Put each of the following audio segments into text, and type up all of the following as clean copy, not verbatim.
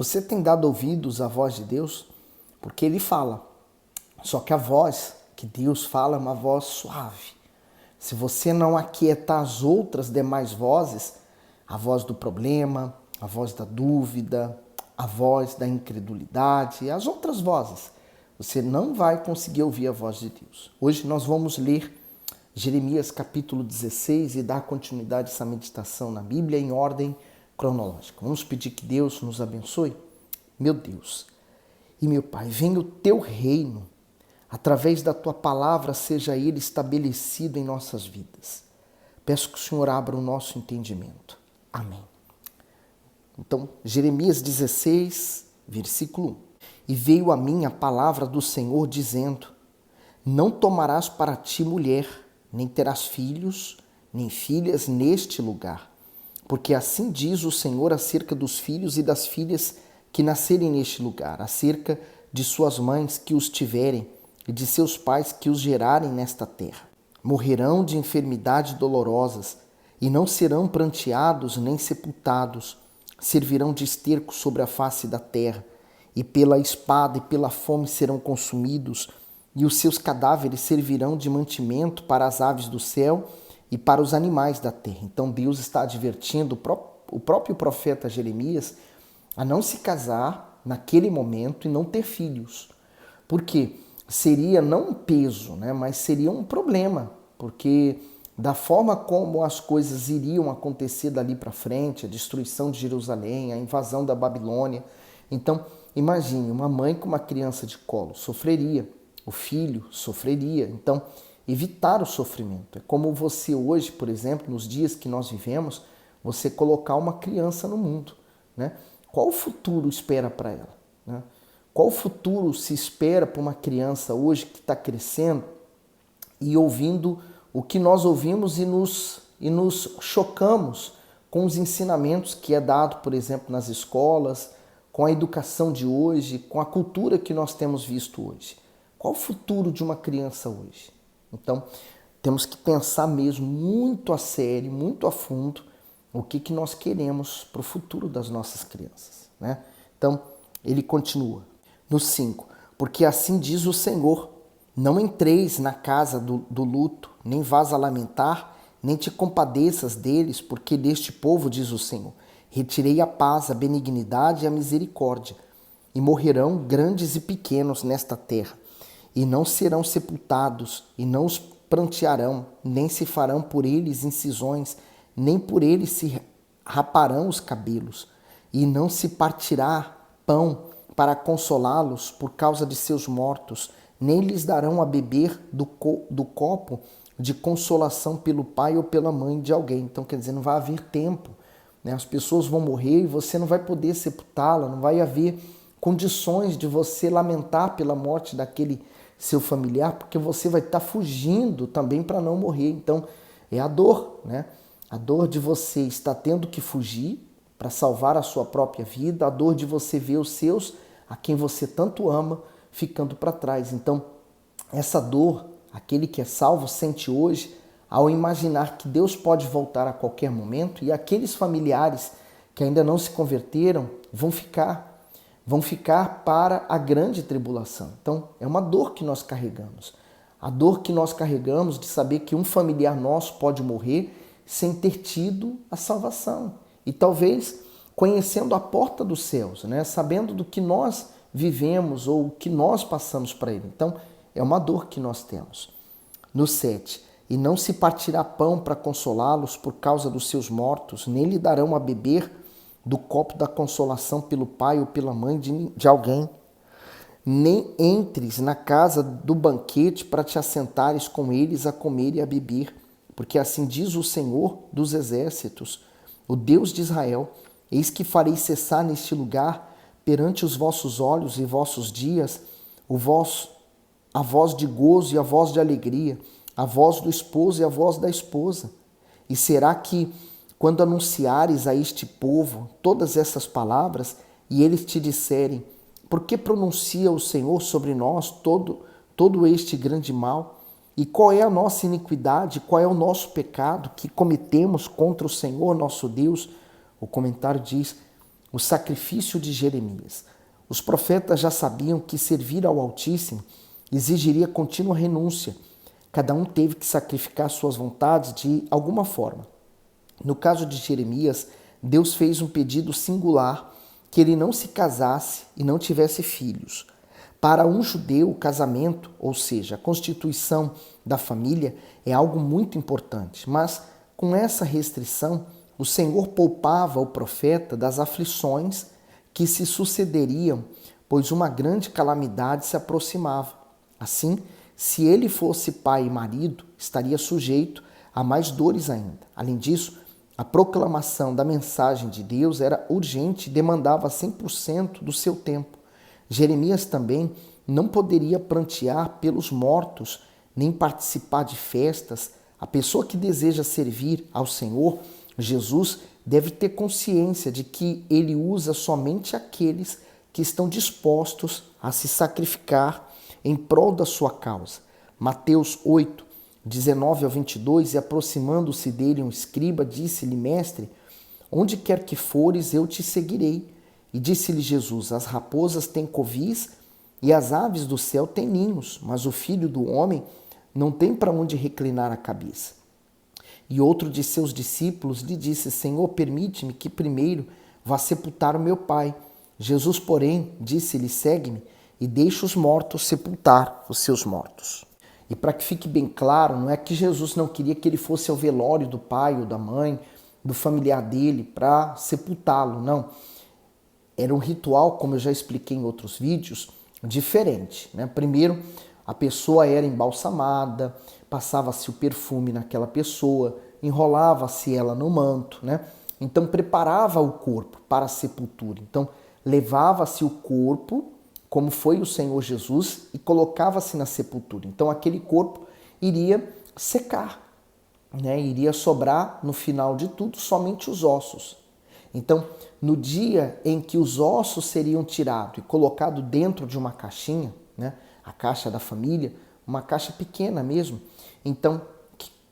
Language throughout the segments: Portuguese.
Você tem dado ouvidos à voz de Deus? Porque Ele fala. Só que a voz que Deus fala é uma voz suave. Se você não aquietar as outras demais vozes, a voz do problema, a voz da dúvida, a voz da incredulidade, as outras vozes, você não vai conseguir ouvir a voz de Deus. Hoje nós vamos ler Jeremias capítulo 16 e dar continuidade a essa meditação na Bíblia em ordem cronológica. Vamos pedir que Deus nos abençoe? Meu Deus e meu Pai, venha o teu reino, através da tua palavra seja ele estabelecido em nossas vidas. Peço que o Senhor abra o nosso entendimento. Amém. Então, Jeremias 16, versículo 1. E veio a mim a palavra do Senhor dizendo: não tomarás para ti mulher, nem terás filhos, nem filhas neste lugar. Porque assim diz o Senhor acerca dos filhos e das filhas que nascerem neste lugar, acerca de suas mães que os tiverem e de seus pais que os gerarem nesta terra. Morrerão de enfermidades dolorosas e não serão pranteados nem sepultados, servirão de esterco sobre a face da terra, e pela espada e pela fome serão consumidos, e os seus cadáveres servirão de mantimento para as aves do céu e para os animais da terra. Então Deus está advertindo o próprio profeta Jeremias a não se casar naquele momento e não ter filhos. Por quê? Seria não um peso, mas seria um problema, porque da forma como as coisas iriam acontecer dali para frente, a destruição de Jerusalém, a invasão da Babilônia. Então, imagine, uma mãe com uma criança de colo sofreria, o filho sofreria. Então, evitar o sofrimento. É como você hoje, por exemplo, nos dias que nós vivemos, você colocar uma criança no mundo. Qual o futuro espera para ela? Qual o futuro se espera para uma criança hoje que está crescendo e ouvindo o que nós ouvimos e nos chocamos com os ensinamentos que é dado, por exemplo, nas escolas, com a educação de hoje, com a cultura que nós temos visto hoje? Qual o futuro de uma criança hoje? Então, temos que pensar mesmo muito a sério, muito a fundo, o que nós queremos para o futuro das nossas crianças. Então, ele continua. No 5, porque assim diz o Senhor, não entreis na casa do luto, nem vás a lamentar, nem te compadeças deles, porque deste povo, diz o Senhor, retirei a paz, a benignidade e a misericórdia, e morrerão grandes e pequenos nesta terra, e não serão sepultados, e não os prantearão, nem se farão por eles incisões, nem por eles se raparão os cabelos, e não se partirá pão para consolá-los por causa de seus mortos, nem lhes darão a beber do copo de consolação pelo pai ou pela mãe de alguém. Então, quer dizer, não vai haver tempo. As pessoas vão morrer e você não vai poder sepultá-la, não vai haver condições de você lamentar pela morte daquele seu familiar, porque você vai estar fugindo também para não morrer. Então, é a dor, A dor de você estar tendo que fugir para salvar a sua própria vida, a dor de você ver os seus, a quem você tanto ama, ficando para trás. Então, essa dor, aquele que é salvo sente hoje, ao imaginar que Deus pode voltar a qualquer momento, e aqueles familiares que ainda não se converteram vão ficar para a grande tribulação. Então, é uma dor que nós carregamos. A dor que nós carregamos de saber que um familiar nosso pode morrer sem ter tido a salvação. E talvez conhecendo a porta dos céus, sabendo do que nós vivemos ou o que nós passamos para ele. Então, é uma dor que nós temos. No 7, e não se partirá pão para consolá-los por causa dos seus mortos, nem lhe darão a beber do copo da consolação pelo pai ou pela mãe de alguém. Nem entres na casa do banquete para te assentares com eles a comer e a beber, porque assim diz o Senhor dos exércitos, o Deus de Israel: eis que farei cessar neste lugar, perante os vossos olhos e vossos dias, a voz de gozo e a voz de alegria, a voz do esposo e a voz da esposa. E será que, quando anunciares a este povo todas essas palavras, e eles te disserem: por que pronuncia o Senhor sobre nós todo este grande mal? E qual é a nossa iniquidade, qual é o nosso pecado que cometemos contra o Senhor nosso Deus? O comentário diz: o sacrifício de Jeremias. Os profetas já sabiam que servir ao Altíssimo exigiria contínua renúncia. Cada um teve que sacrificar suas vontades de alguma forma. No caso de Jeremias, Deus fez um pedido singular, que ele não se casasse e não tivesse filhos. Para um judeu, o casamento, ou seja, a constituição da família, é algo muito importante, mas com essa restrição, o Senhor poupava o profeta das aflições que se sucederiam, pois uma grande calamidade se aproximava. Assim, se ele fosse pai e marido, estaria sujeito a mais dores ainda. Além disso, a proclamação da mensagem de Deus era urgente e demandava 100% do seu tempo. Jeremias também não poderia prantear pelos mortos, nem participar de festas. A pessoa que deseja servir ao Senhor, Jesus, deve ter consciência de que ele usa somente aqueles que estão dispostos a se sacrificar em prol da sua causa. Mateus 8, 19 ao 22, e aproximando-se dele um escriba, disse-lhe: Mestre, onde quer que fores, eu te seguirei. E disse-lhe Jesus: As raposas têm covis e as aves do céu têm ninhos, mas o Filho do Homem não tem para onde reclinar a cabeça. E outro de seus discípulos lhe disse: Senhor, permite-me que primeiro vá sepultar o meu pai. Jesus, porém, disse-lhe: Segue-me e deixa os mortos sepultar os seus mortos. E para que fique bem claro, não é que Jesus não queria que ele fosse ao velório do pai ou da mãe, do familiar dele, para sepultá-lo, não. Era um ritual, como eu já expliquei em outros vídeos, diferente, né? Primeiro, a pessoa era embalsamada, passava-se o perfume naquela pessoa, enrolava-se ela no manto, né? Então preparava o corpo para a sepultura. Então levava-se o corpo, como foi o Senhor Jesus, e colocava-se na sepultura. Então aquele corpo iria secar, né? Iria sobrar no final de tudo somente os ossos. Então, no dia em que os ossos seriam tirados e colocados dentro de uma caixinha, né? A caixa da família, uma caixa pequena mesmo, então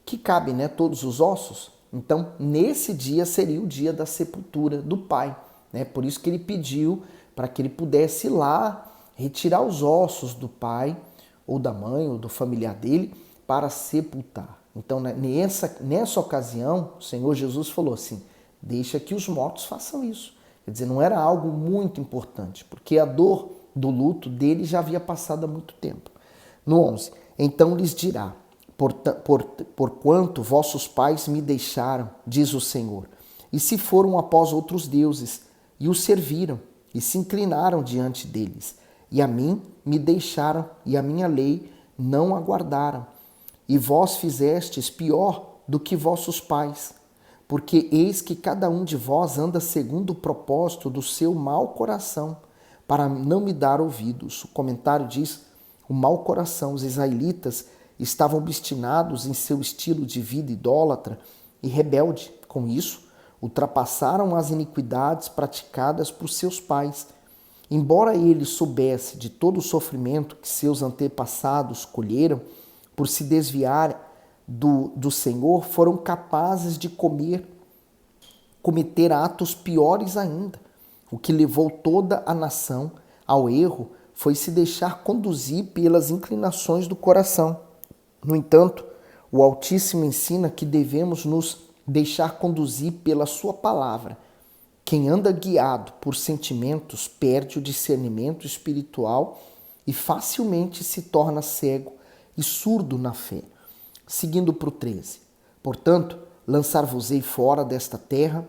que cabe, né, todos os ossos. Então, nesse dia seria o dia da sepultura do pai, né? Por isso que ele pediu para que ele pudesse ir lá retirar os ossos do pai ou da mãe ou do familiar dele para sepultar. Então, nessa ocasião, o Senhor Jesus falou assim: deixa que os mortos façam isso. Quer dizer, não era algo muito importante, porque a dor do luto dele já havia passado há muito tempo. No 11, então lhes dirá: porquanto vossos pais me deixaram, diz o Senhor, e se foram após outros deuses, e os serviram, e se inclinaram diante deles, e a mim me deixaram, e a minha lei não aguardaram. E vós fizestes pior do que vossos pais, porque eis que cada um de vós anda segundo o propósito do seu mau coração, para não me dar ouvidos. O comentário diz: o mau coração. Os israelitas estavam obstinados em seu estilo de vida idólatra e rebelde. Com isso, ultrapassaram as iniquidades praticadas por seus pais. Embora ele soubesse de todo o sofrimento que seus antepassados colheram por se desviar do Senhor, foram capazes de cometer atos piores ainda. O que levou toda a nação ao erro foi se deixar conduzir pelas inclinações do coração. No entanto, o Altíssimo ensina que devemos nos deixar conduzir pela sua palavra. Quem anda guiado por sentimentos perde o discernimento espiritual e facilmente se torna cego e surdo na fé. Seguindo para o 13. Portanto, lançar-vos-ei fora desta terra,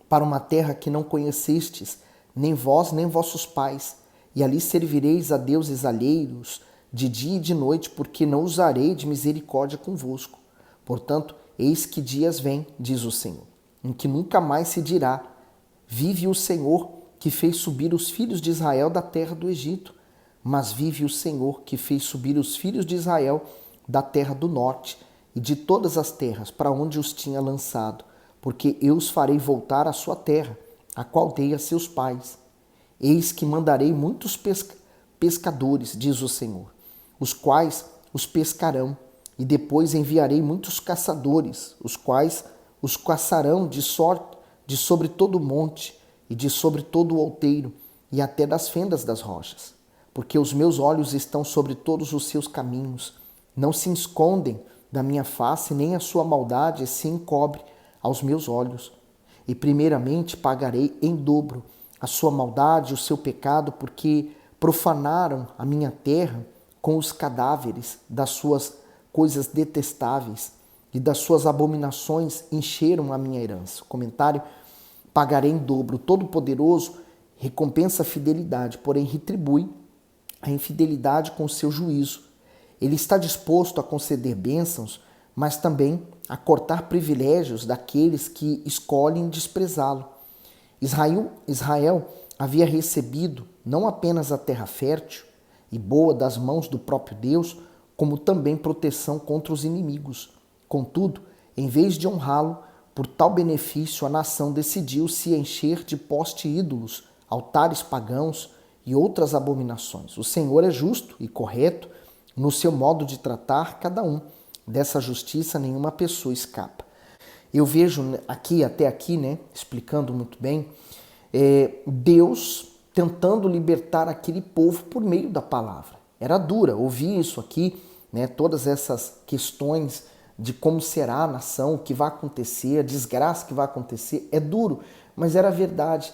para uma terra que não conhecestes, nem vós, nem vossos pais, e ali servireis a deuses alheios, de dia e de noite, porque não usarei de misericórdia convosco. Portanto, eis que dias vêm, diz o Senhor, em que nunca mais se dirá: vive o Senhor, que fez subir os filhos de Israel da terra do Egito, mas vive o Senhor, que fez subir os filhos de Israel da terra do norte e de todas as terras para onde os tinha lançado, porque eu os farei voltar à sua terra, a qual dei a seus pais. Eis que mandarei muitos pescadores, diz o Senhor, os quais os pescarão, e depois enviarei muitos caçadores, os quais os caçarão de sobre todo o monte, e de sobre todo o outeiro, e até das fendas das rochas. Porque os meus olhos estão sobre todos os seus caminhos, não se escondem da minha face, nem a sua maldade se encobre aos meus olhos. E primeiramente pagarei em dobro a sua maldade, o seu pecado, porque profanaram a minha terra com os cadáveres das suas coisas detestáveis e das suas abominações encheram a minha herança. Comentário: pagarei em dobro. Todo-Poderoso recompensa a fidelidade, porém retribui a infidelidade com o seu juízo. Ele está disposto a conceder bênçãos, mas também a cortar privilégios daqueles que escolhem desprezá-lo. Israel havia recebido não apenas a terra fértil e boa das mãos do próprio Deus, como também proteção contra os inimigos. Contudo, em vez de honrá-lo por tal benefício, a nação decidiu se encher de poste-ídolos, altares pagãos e outras abominações. O Senhor é justo e correto no seu modo de tratar cada um. Dessa justiça nenhuma pessoa escapa. Eu vejo aqui, até aqui, explicando muito bem, Deus tentando libertar aquele povo por meio da palavra. Era dura ouvir isso aqui, todas essas questões de como será a nação, o que vai acontecer, a desgraça que vai acontecer, é duro, mas era verdade,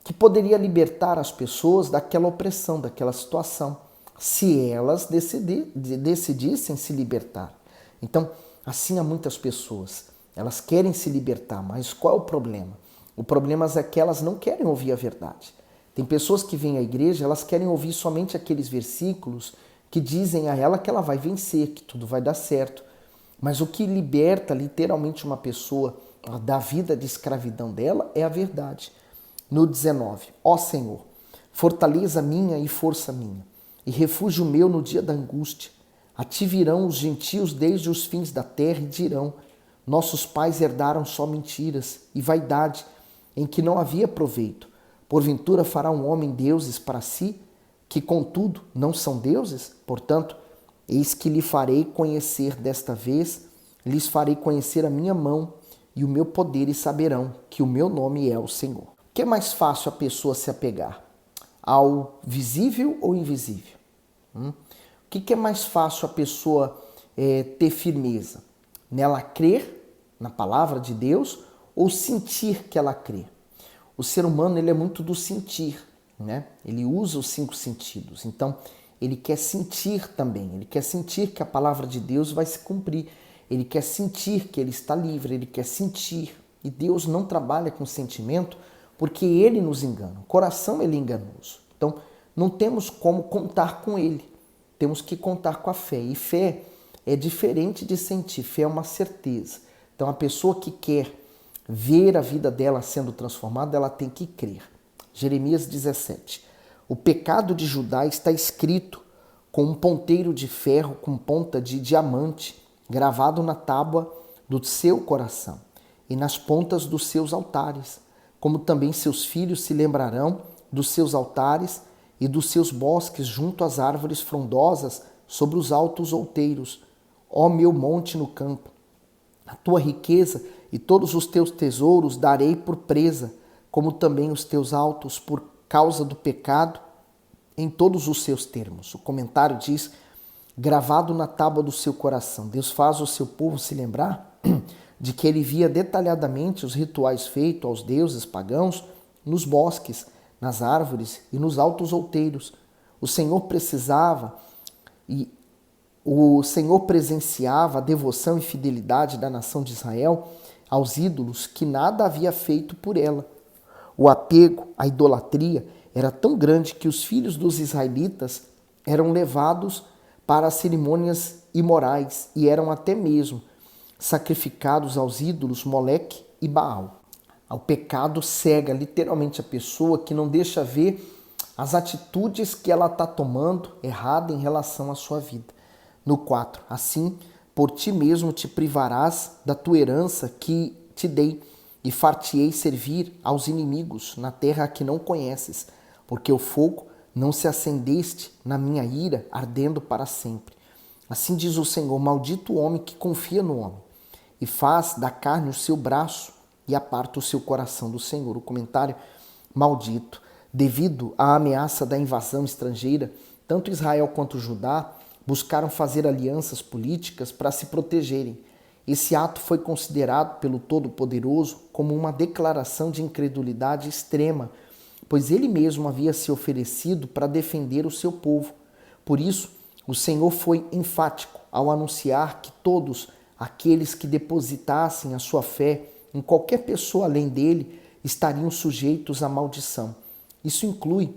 que poderia libertar as pessoas daquela opressão, daquela situação, se elas decidissem se libertar. Então, assim há muitas pessoas, elas querem se libertar, mas qual é o problema? O problema é que elas não querem ouvir a verdade. Tem pessoas que vêm à igreja, elas querem ouvir somente aqueles versículos que dizem a ela que ela vai vencer, que tudo vai dar certo. Mas o que liberta literalmente uma pessoa da vida de escravidão dela é a verdade. No 19, ó Senhor, fortaleza minha e força minha, e refúgio meu no dia da angústia. A ti virão os gentios desde os fins da terra e dirão: nossos pais herdaram só mentiras e vaidade, em que não havia proveito. Porventura fará um homem deuses para si, que contudo não são deuses? Portanto, eis que lhe farei conhecer desta vez, lhes farei conhecer a minha mão e o meu poder, e saberão que o meu nome é o Senhor. O que é mais fácil a pessoa se apegar? Ao visível ou invisível? O que é mais fácil a pessoa ter firmeza? Nela crer na palavra de Deus ou sentir que ela crê? O ser humano ele é muito do sentir, Ele usa os 5 sentidos. Então, ele quer sentir também. Ele quer sentir que a palavra de Deus vai se cumprir. Ele quer sentir que ele está livre. Ele quer sentir. E Deus não trabalha com sentimento porque ele nos engana. O coração ele é enganoso. Então, não temos como contar com ele. Temos que contar com a fé. E fé é diferente de sentir. Fé é uma certeza. Então, a pessoa que quer ver a vida dela sendo transformada, ela tem que crer. Jeremias 17. O pecado de Judá está escrito com um ponteiro de ferro com ponta de diamante, gravado na tábua do seu coração e nas pontas dos seus altares, como também seus filhos se lembrarão dos seus altares e dos seus bosques junto às árvores frondosas sobre os altos outeiros. Ó meu monte no campo, a tua riqueza e todos os teus tesouros darei por presa, como também os teus altos por causa do pecado em todos os seus termos. O comentário diz: gravado na tábua do seu coração. Deus faz o seu povo se lembrar de que ele via detalhadamente os rituais feitos aos deuses pagãos nos bosques, nas árvores e nos altos outeiros. O Senhor presenciava a devoção e fidelidade da nação de Israel aos ídolos que nada havia feito por ela. O apego à idolatria era tão grande que os filhos dos israelitas eram levados para as cerimônias imorais e eram até mesmo sacrificados aos ídolos Moleque e Baal. O pecado cega literalmente a pessoa, que não deixa ver as atitudes que ela está tomando errada em relação à sua vida. No 4, assim, por ti mesmo te privarás da tua herança que te dei, e far-te-ei servir aos inimigos na terra que não conheces, porque o fogo não se acendeste na minha ira, ardendo para sempre. Assim diz o Senhor: maldito o homem que confia no homem, e faz da carne o seu braço, e aparta o seu coração do Senhor. O comentário: maldito. Devido à ameaça da invasão estrangeira, tanto Israel quanto Judá buscaram fazer alianças políticas para se protegerem. Esse ato foi considerado pelo Todo-Poderoso como uma declaração de incredulidade extrema, pois ele mesmo havia se oferecido para defender o seu povo. Por isso, o Senhor foi enfático ao anunciar que todos aqueles que depositassem a sua fé em qualquer pessoa além dele estariam sujeitos à maldição. Isso inclui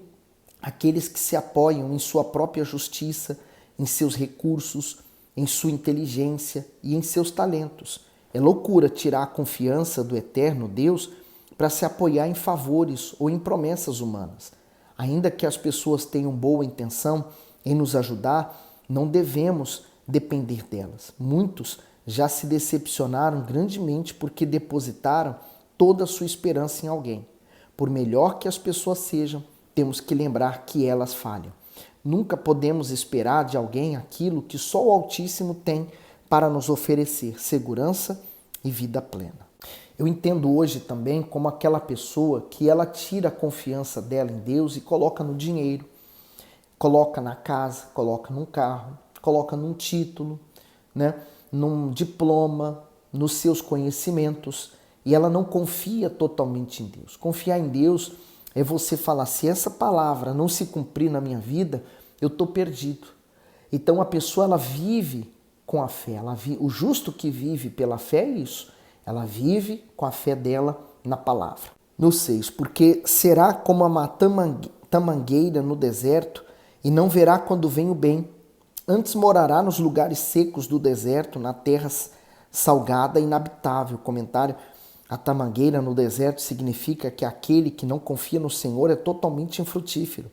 aqueles que se apoiam em sua própria justiça, em seus recursos, em sua inteligência e em seus talentos. É loucura tirar a confiança do eterno Deus para se apoiar em favores ou em promessas humanas. Ainda que as pessoas tenham boa intenção em nos ajudar, não devemos depender delas. Muitos já se decepcionaram grandemente porque depositaram toda a sua esperança em alguém. Por melhor que as pessoas sejam, temos que lembrar que elas falham. Nunca podemos esperar de alguém aquilo que só o Altíssimo tem para nos oferecer: segurança e vida plena. Eu entendo hoje também como aquela pessoa que ela tira a confiança dela em Deus e coloca no dinheiro, coloca na casa, coloca num carro, coloca num título, num diploma, nos seus conhecimentos, e ela não confia totalmente em Deus. Confiar em Deus é você falar: se essa palavra não se cumprir na minha vida, eu estou perdido. Então a pessoa ela vive com a fé. O justo que vive pela fé é isso. Ela vive com a fé dela na palavra. No 6, porque será como uma tamangueira no deserto e não verá quando vem o bem. Antes morará nos lugares secos do deserto, na terra salgada e inabitável. Comentário: a tamangueira no deserto significa que aquele que não confia no Senhor é totalmente infrutífero.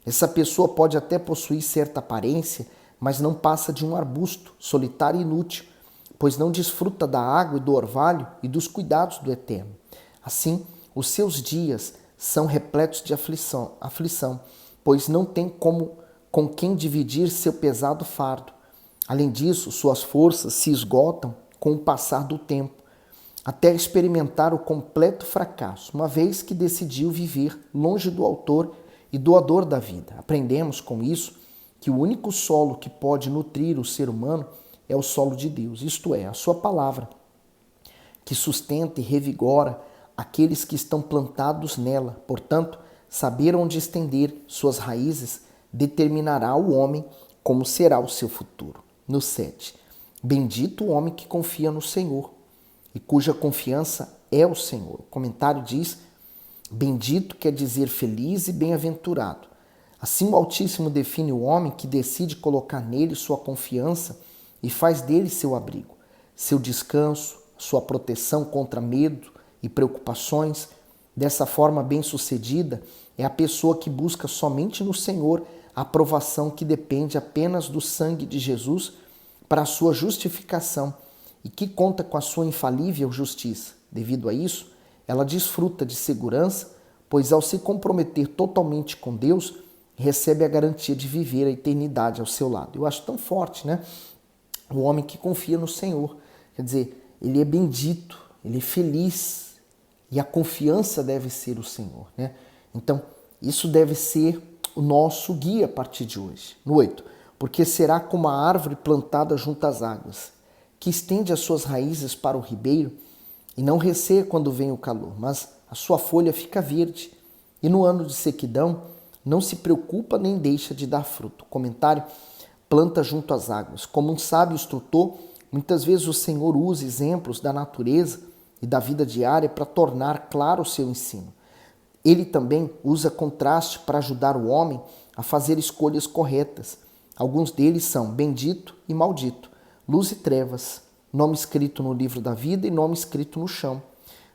Essa pessoa pode até possuir certa aparência, mas não passa de um arbusto solitário e inútil, pois não desfruta da água e do orvalho e dos cuidados do Eterno. Assim, os seus dias são repletos de aflição, pois não tem com quem dividir seu pesado fardo. Além disso, suas forças se esgotam com o passar do tempo, até experimentar o completo fracasso, uma vez que decidiu viver longe do autor e doador da vida. Aprendemos com isso que o único solo que pode nutrir o ser humano é o solo de Deus, isto é, a sua palavra, que sustenta e revigora aqueles que estão plantados nela. Portanto, saber onde estender suas raízes determinará o homem como será o seu futuro. No 7, bendito o homem que confia no Senhor e cuja confiança é o Senhor. O comentário diz: bendito quer dizer feliz e bem-aventurado. Assim o Altíssimo define o homem que decide colocar nele sua confiança e faz dele seu abrigo, seu descanso, sua proteção contra medo e preocupações. Dessa forma bem-sucedida é a pessoa que busca somente no Senhor a aprovação que depende apenas do sangue de Jesus para a sua justificação e que conta com a sua infalível justiça. Devido a isso, ela desfruta de segurança, pois ao se comprometer totalmente com Deus, recebe a garantia de viver a eternidade ao seu lado. Eu acho tão forte, né? O homem que confia no Senhor. Quer dizer, ele é bendito, ele é feliz e a confiança deve ser o Senhor, né? Então, isso deve ser o nosso guia a partir de hoje. No 8, porque será como a árvore plantada junto às águas, que estende as suas raízes para o ribeiro e não receia quando vem o calor, mas a sua folha fica verde e no ano de sequidão não se preocupa nem deixa de dar fruto. Comentário: planta junto às águas. Como um sábio instrutor, muitas vezes o Senhor usa exemplos da natureza e da vida diária para tornar claro o seu ensino. Ele também usa contraste para ajudar o homem a fazer escolhas corretas. Alguns deles são bendito e maldito, luz e trevas, nome escrito no livro da vida e nome escrito no chão,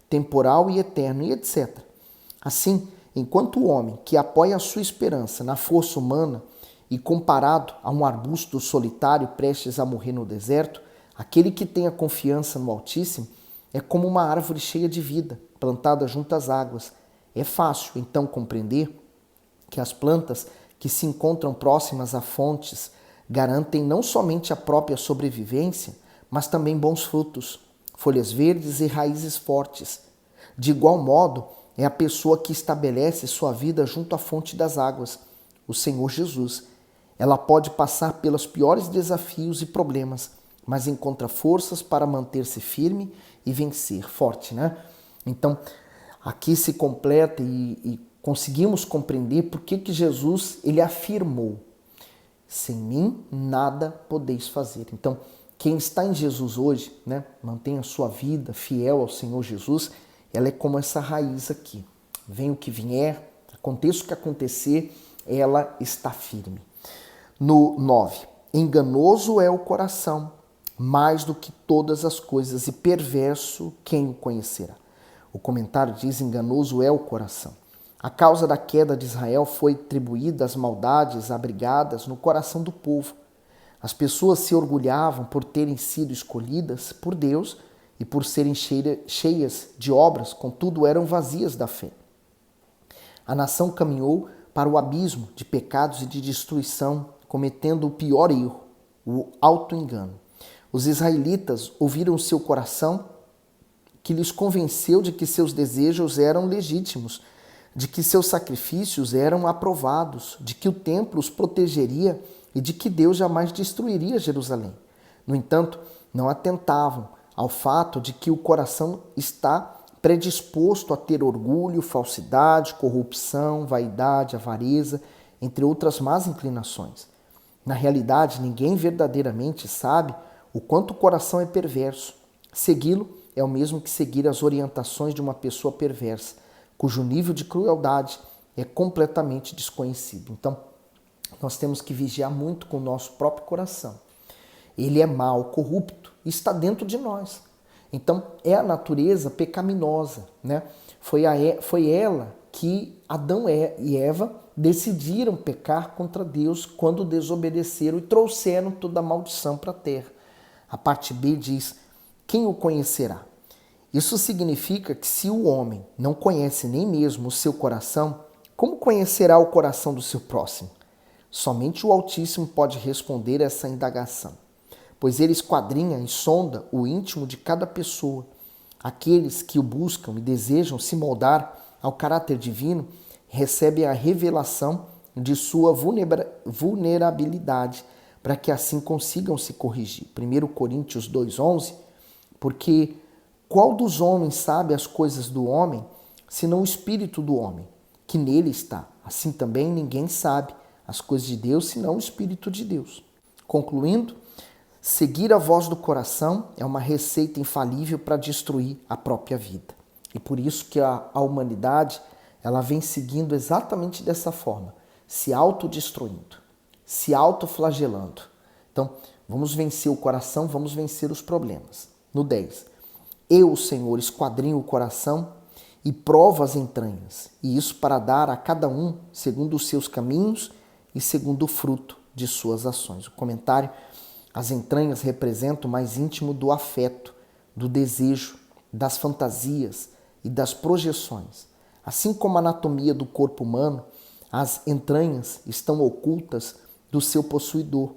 temporal e eterno, e etc. Assim, enquanto o homem que apoia a sua esperança na força humana e comparado a um arbusto solitário prestes a morrer no deserto, aquele que tem a confiança no Altíssimo é como uma árvore cheia de vida, plantada junto às águas. É fácil, então, compreender que as plantas que se encontram próximas a fontes garantem não somente a própria sobrevivência, mas também bons frutos, folhas verdes e raízes fortes. De igual modo, é a pessoa que estabelece sua vida junto à fonte das águas, o Senhor Jesus. Ela pode passar pelos piores desafios e problemas, mas encontra forças para manter-se firme e vencer, forte, né? Então, aqui se completa e conseguimos compreender por que Jesus ele afirmou: sem mim nada podeis fazer. Então, quem está em Jesus hoje, né, mantém a sua vida fiel ao Senhor Jesus, ela é como essa raiz aqui. Venha o que vier, aconteça o que acontecer, ela está firme. No 9, enganoso é o coração, mais do que todas as coisas, e perverso quem o conhecerá. O comentário diz: enganoso é o coração. A causa da queda de Israel foi atribuída às maldades abrigadas no coração do povo. As pessoas se orgulhavam por terem sido escolhidas por Deus e por serem cheias de obras, contudo eram vazias da fé. A nação caminhou para o abismo de pecados e de destruição, cometendo o pior erro, o auto-engano. Os israelitas ouviram seu coração, que lhes convenceu de que seus desejos eram legítimos, de que seus sacrifícios eram aprovados, de que o templo os protegeria e de que Deus jamais destruiria Jerusalém. No entanto, não atentavam ao fato de que o coração está predisposto a ter orgulho, falsidade, corrupção, vaidade, avareza, entre outras más inclinações. Na realidade, ninguém verdadeiramente sabe o quanto o coração é perverso. Segui-lo é o mesmo que seguir as orientações de uma pessoa perversa, cujo nível de crueldade é completamente desconhecido. Então, nós temos que vigiar muito com o nosso próprio coração. Ele é mau, corrupto, e está dentro de nós. Então, é a natureza pecaminosa, né? Foi ela que Adão e Eva decidiram pecar contra Deus quando desobedeceram e trouxeram toda a maldição para a terra. A parte B diz: quem o conhecerá? Isso significa que se o homem não conhece nem mesmo o seu coração, como conhecerá o coração do seu próximo? Somente o Altíssimo pode responder essa indagação, pois ele esquadrinha e sonda o íntimo de cada pessoa. Aqueles que o buscam e desejam se moldar ao caráter divino recebem a revelação de sua vulnerabilidade, para que assim consigam se corrigir. 1 Coríntios 2,11, porque qual dos homens sabe as coisas do homem, senão o Espírito do homem, que nele está? Assim também ninguém sabe as coisas de Deus, senão o Espírito de Deus. Concluindo, seguir a voz do coração é uma receita infalível para destruir a própria vida. E por isso que a humanidade ela vem seguindo exatamente dessa forma, se autodestruindo, se autoflagelando. Então, vamos vencer o coração, vamos vencer os problemas. No 10, eu, o Senhor, esquadrinho o coração e provo as entranhas, e isso para dar a cada um segundo os seus caminhos e segundo o fruto de suas ações. O comentário: as entranhas representam o mais íntimo do afeto, do desejo, das fantasias e das projeções. Assim como a anatomia do corpo humano, as entranhas estão ocultas do seu possuidor,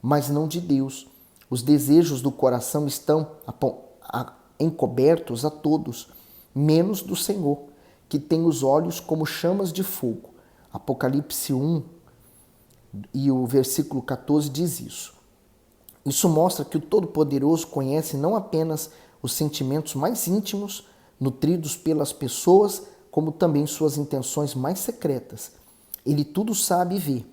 mas não de Deus. Os desejos do coração estão encobertos a todos, menos do Senhor, que tem os olhos como chamas de fogo. Apocalipse 1 e o versículo 14 diz isso. Isso mostra que o Todo-Poderoso conhece não apenas os sentimentos mais íntimos, nutridos pelas pessoas, como também suas intenções mais secretas. Ele tudo sabe e vê.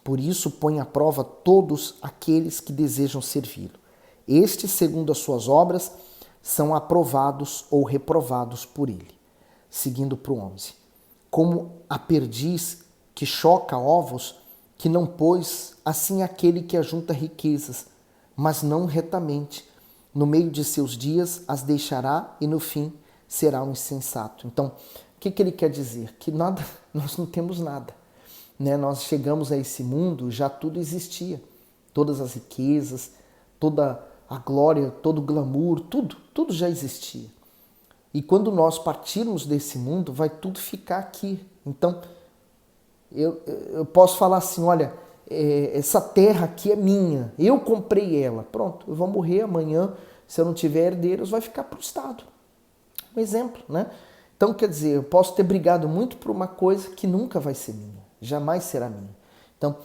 Por isso põe à prova todos aqueles que desejam servi-lo. Estes, segundo as suas obras, são aprovados ou reprovados por ele. Seguindo para o 11. Como a perdiz que choca ovos, que não pôs, assim aquele que ajunta riquezas, mas não retamente. No meio de seus dias as deixará e no fim será um insensato. Então, o que ele quer dizer? Que nada, nós não temos nada. Né? Nós chegamos a esse mundo, já tudo existia. Todas as riquezas, toda a glória, todo o glamour, tudo já existia. E quando nós partirmos desse mundo, vai tudo ficar aqui. Então, eu posso falar assim, olha, essa terra aqui é minha, eu comprei ela. Pronto, eu vou morrer amanhã, se eu não tiver herdeiros, vai ficar para o Estado. Um exemplo, né? Então, quer dizer, eu posso ter brigado muito por uma coisa que nunca vai ser minha, jamais será minha. Então,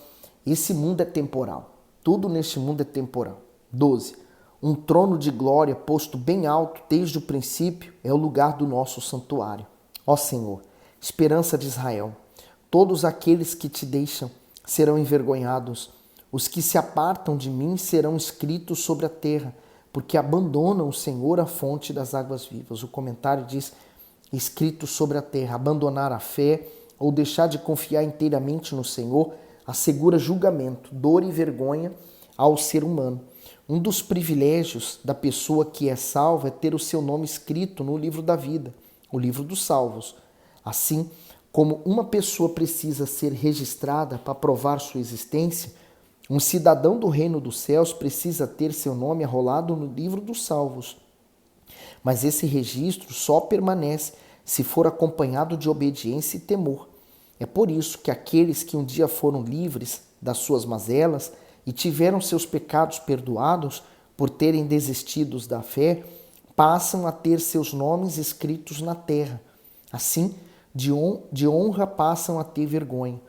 esse mundo é temporal. Tudo neste mundo é temporal. 12. Um trono de glória posto bem alto desde o princípio é o lugar do nosso santuário. Ó Senhor, esperança de Israel, todos aqueles que te deixam serão envergonhados. Os que se apartam de mim serão escritos sobre a terra, porque abandonam o Senhor, a fonte das águas vivas. O comentário diz, escrito sobre a terra, abandonar a fé ou deixar de confiar inteiramente no Senhor assegura julgamento, dor e vergonha ao ser humano. Um dos privilégios da pessoa que é salva é ter o seu nome escrito no livro da vida, o livro dos salvos. Assim como uma pessoa precisa ser registrada para provar sua existência, um cidadão do reino dos céus precisa ter seu nome arrolado no livro dos salvos. Mas esse registro só permanece se for acompanhado de obediência e temor. É por isso que aqueles que um dia foram livres das suas mazelas e tiveram seus pecados perdoados por terem desistido da fé, passam a ter seus nomes escritos na terra. Assim, de honra passam a ter vergonha.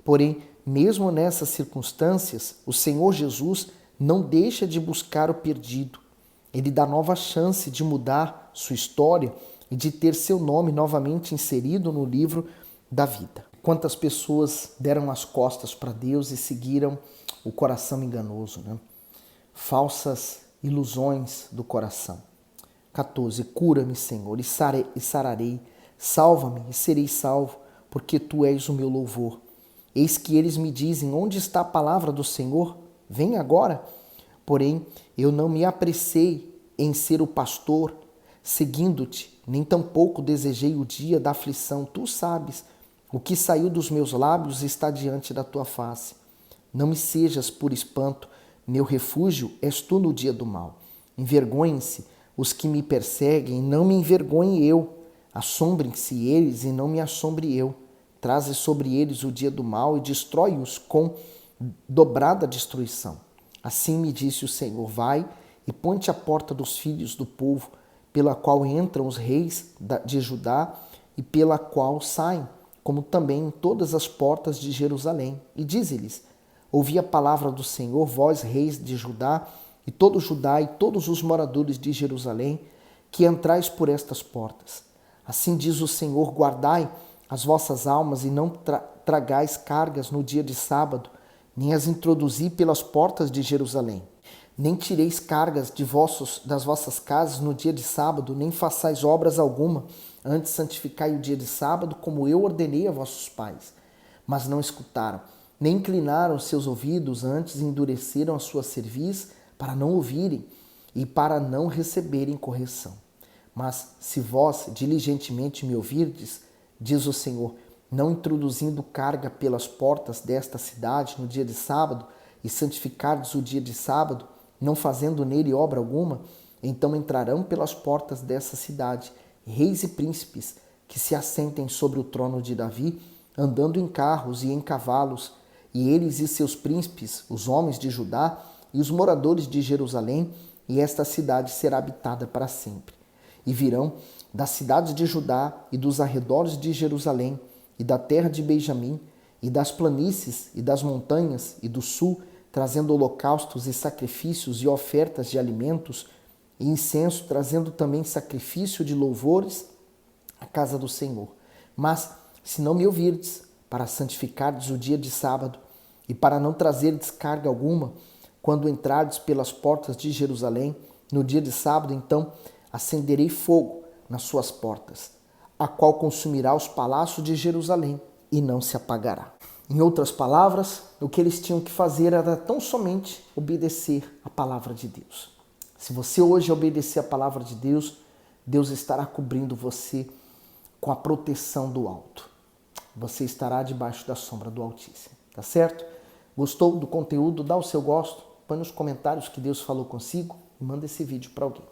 Porém, mesmo nessas circunstâncias, o Senhor Jesus não deixa de buscar o perdido. Ele dá nova chance de mudar sua história e de ter seu nome novamente inserido no livro da vida. Quantas pessoas deram as costas para Deus e seguiram o coração enganoso, né? Falsas ilusões do coração. 14. Cura-me, Senhor, e sararei. Salva-me e serei salvo, porque Tu és o meu louvor. Eis que eles me dizem, onde está a palavra do Senhor? Vem agora. Porém, eu não me apressei em ser o pastor, seguindo-te, nem tampouco desejei o dia da aflição. Tu sabes, o que saiu dos meus lábios está diante da Tua face. Não me sejas por espanto, meu refúgio és Tu no dia do mal. Envergonhem-se os que me perseguem, não me envergonhe eu. Assombrem-se eles e não me assombre eu. Traze sobre eles o dia do mal e destrói-os com dobrada destruição. Assim me disse o Senhor, vai e põe-te à porta dos filhos do povo, pela qual entram os reis de Judá e pela qual saem, como também em todas as portas de Jerusalém. E dize-lhes, ouvi a palavra do Senhor, vós reis de Judá e todo Judá e todos os moradores de Jerusalém, que entrais por estas portas. Assim diz o Senhor, guardai as vossas almas e não tragais cargas no dia de sábado, nem as introduzi pelas portas de Jerusalém. Nem tireis cargas das vossas casas no dia de sábado, nem façais obras alguma, antes santificai o dia de sábado, como eu ordenei a vossos pais. Mas não escutaram, nem inclinaram seus ouvidos, antes endureceram a sua cerviz para não ouvirem e para não receberem correção. Mas se vós diligentemente me ouvirdes, diz o Senhor, não introduzindo carga pelas portas desta cidade no dia de sábado, e santificardes o dia de sábado, não fazendo nele obra alguma, então entrarão pelas portas dessa cidade reis e príncipes que se assentem sobre o trono de Davi, andando em carros e em cavalos, e eles e seus príncipes, os homens de Judá e os moradores de Jerusalém, e esta cidade será habitada para sempre. E virão das cidades de Judá e dos arredores de Jerusalém, e da terra de Benjamim, e das planícies e das montanhas e do sul, trazendo holocaustos e sacrifícios e ofertas de alimentos, e incenso, trazendo também sacrifício de louvores à casa do Senhor. Mas, se não me ouvirdes, para santificardes o dia de sábado, e para não trazerdes carga alguma, quando entrardes pelas portas de Jerusalém, no dia de sábado, então acenderei fogo nas suas portas, a qual consumirá os palácios de Jerusalém, e não se apagará. Em outras palavras, o que eles tinham que fazer era tão somente obedecer a palavra de Deus. Se você hoje obedecer a palavra de Deus, Deus estará cobrindo você com a proteção do alto. Você estará debaixo da sombra do Altíssimo, tá certo? Gostou do conteúdo? Dá o seu gosto, põe nos comentários que Deus falou consigo e manda esse vídeo para alguém.